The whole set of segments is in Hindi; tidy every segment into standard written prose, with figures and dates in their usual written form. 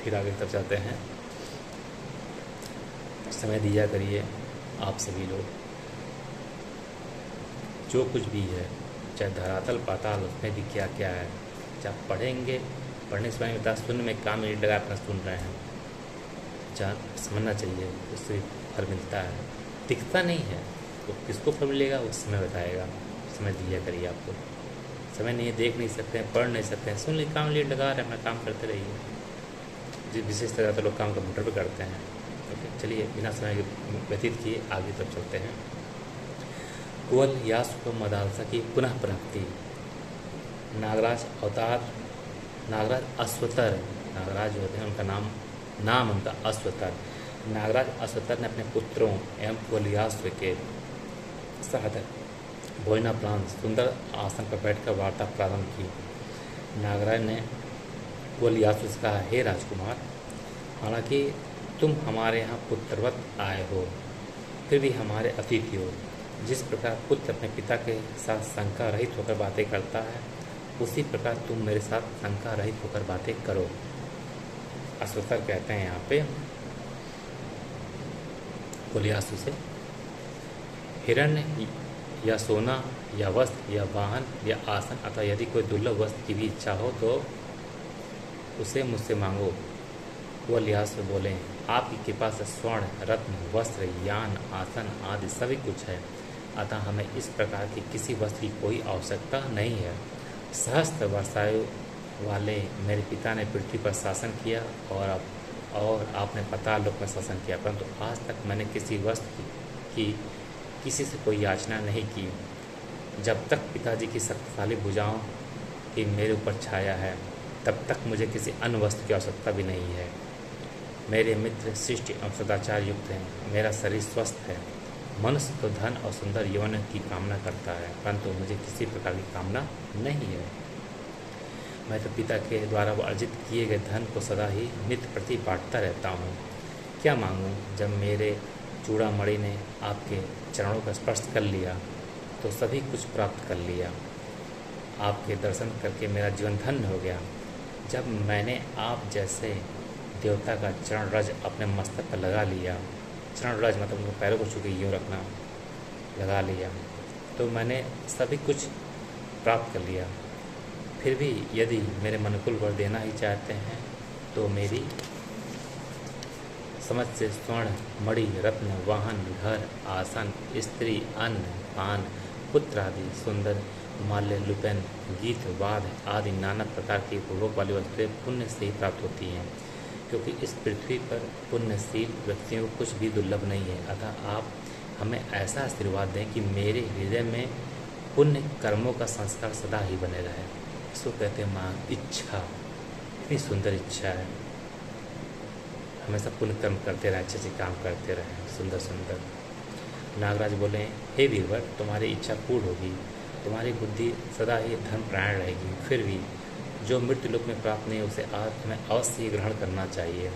फिर आगे तब चलते हैं। समय दिया करिए आप सभी लोग, जो कुछ भी है, चाहे धरातल पाताल, उसमें भी क्या क्या है, चाहे आप पढ़ेंगे, पढ़ने से समय में सुनने में काम नहीं लगा अपना सुन रहे हैं, जान समझना चाहिए, उससे फल मिलता है। दिखता नहीं है तो किसको फल मिलेगा वो समय बताएगा। समय दिया करिए आपको, समय नहीं है, देख नहीं सकते हैं, पढ़ नहीं सकते हैं, सुन ले, काम लिए लगा रहे, अपना काम करते रहिए। जिस विशेष तरह तो लोग काम कंप्यूटर पर करते हैं। ओके, चलिए बिना समय के व्यतीत किए आगे तब चलते हैं। कुवल यास को मदालसा की पुनः प्राप्ति। नागराज अवतार, नागराज अश्वतर, नागराज जो होते हैं उनका नाम उनका अश्वतर। नागराज अश्वतर ने अपने पुत्रों एवं कुवलयास्व के साथ भोजनापरांत सुंदर आसन पर बैठकर वार्ता प्रारंभ की। नागराज ने कुवलयास्व से कहा, हे राजकुमार, हालांकि तुम हमारे यहाँ पुत्रवत आए हो, फिर भी हमारे अतिथि हो। जिस प्रकार पुत्र अपने पिता के साथ शंका रहित होकर बातें करता है, उसी प्रकार तुम मेरे साथ शंका रहित होकर बातें करो। अश्वतर कहते हैं यहाँ पे कुवलयास्व से, हिरण्य या सोना या वस्त्र या वाहन या आसन अथवा यदि कोई दुर्लभ वस्त्र की भी इच्छा हो तो उसे मुझसे मांगो। कुवलयास्व बोले, आपकी कृपा से स्वर्ण, रत्न, वस्त्र, यान, आसन आदि सभी कुछ है, अतः हमें इस प्रकार की किसी वस्तु की कोई आवश्यकता नहीं है। सहस्त्र वर्षायु वाले मेरे पिता ने पृथ्वी पर शासन किया और आपने पाताल लोक में शासन किया, परंतु आज तक मैंने किसी वस्तु की किसी से कोई याचना नहीं की। जब तक पिताजी की शक्तिशाली भुजाओं की मेरे ऊपर छाया है, तब तक मुझे किसी अन्य वस्तु की आवश्यकता भी नहीं है। मेरे मित्र शिष्ट एवं सदाचार युक्त हैं, मेरा शरीर स्वस्थ है। मनुष्य तो धन और सुंदर यौवन की कामना करता है, परंतु मुझे किसी प्रकार की कामना नहीं है। मैं तो पिता के द्वारा अर्जित किए गए धन को सदा ही नित्य प्रति बांटता रहता हूँ। क्या मांगूँ? जब मेरे चूड़ामणि ने आपके चरणों का स्पर्श कर लिया तो सभी कुछ प्राप्त कर लिया। आपके दर्शन करके मेरा जीवन धन्य हो गया। जब मैंने आप जैसे देवता का चरण रज अपने मस्तक पर लगा लिया, चरण रज मतलब उनके पैरों को छू के यूँ रखना, लगा लिया, तो मैंने सभी कुछ प्राप्त कर लिया। फिर भी यदि मेरे मनुकुल वर देना ही चाहते हैं तो मेरी समझ से स्वर्ण, मणि, रत्न, वाहन, घर, आसन, स्त्री, अन्न, पान, पुत्र आदि सुंदर माल्य, लुपेन, गीत, वाद आदि नाना प्रकार की उपभोग वाली वस्तुएं पुण्य से ही प्राप्त होती हैं, क्योंकि इस पृथ्वी पर पुण्यशील व्यक्तियों को कुछ भी दुर्लभ नहीं है। अतः आप हमें ऐसा आशीर्वाद दें कि मेरे हृदय में पुण्य कर्मों का संस्कार सदा ही बने रहे। इसको कहते हैं मांग, इच्छा। इतनी सुंदर इच्छा है, हमेशा पुण्य कर्म करते रहें, अच्छे अच्छे काम करते रहें, सुंदर सुंदर। नागराज बोले, हे वीरवर, तुम्हारी इच्छा पूर्ण होगी, तुम्हारी बुद्धि सदा ही धर्म प्राण रहेगी। फिर भी जो मृत्यु लोक में प्राप्त नहीं उसे तुम्हें अवश्य ग्रहण करना चाहिए।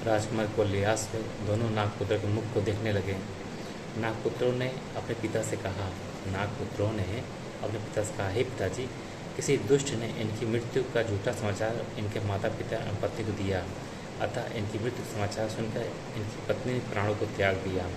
राजकुमार कुवलयास्व दोनों नागपुत्र के मुख को देखने लगे। नागपुत्रों ने अपने पिता से कहा, हे पिताजी, किसी दुष्ट ने इनकी मृत्यु का झूठा समाचार इनके माता पिता पत्नी को दिया, अतः इनकी मृत्यु समाचार सुनकर इनकी पत्नी ने प्राणों को त्याग दिया।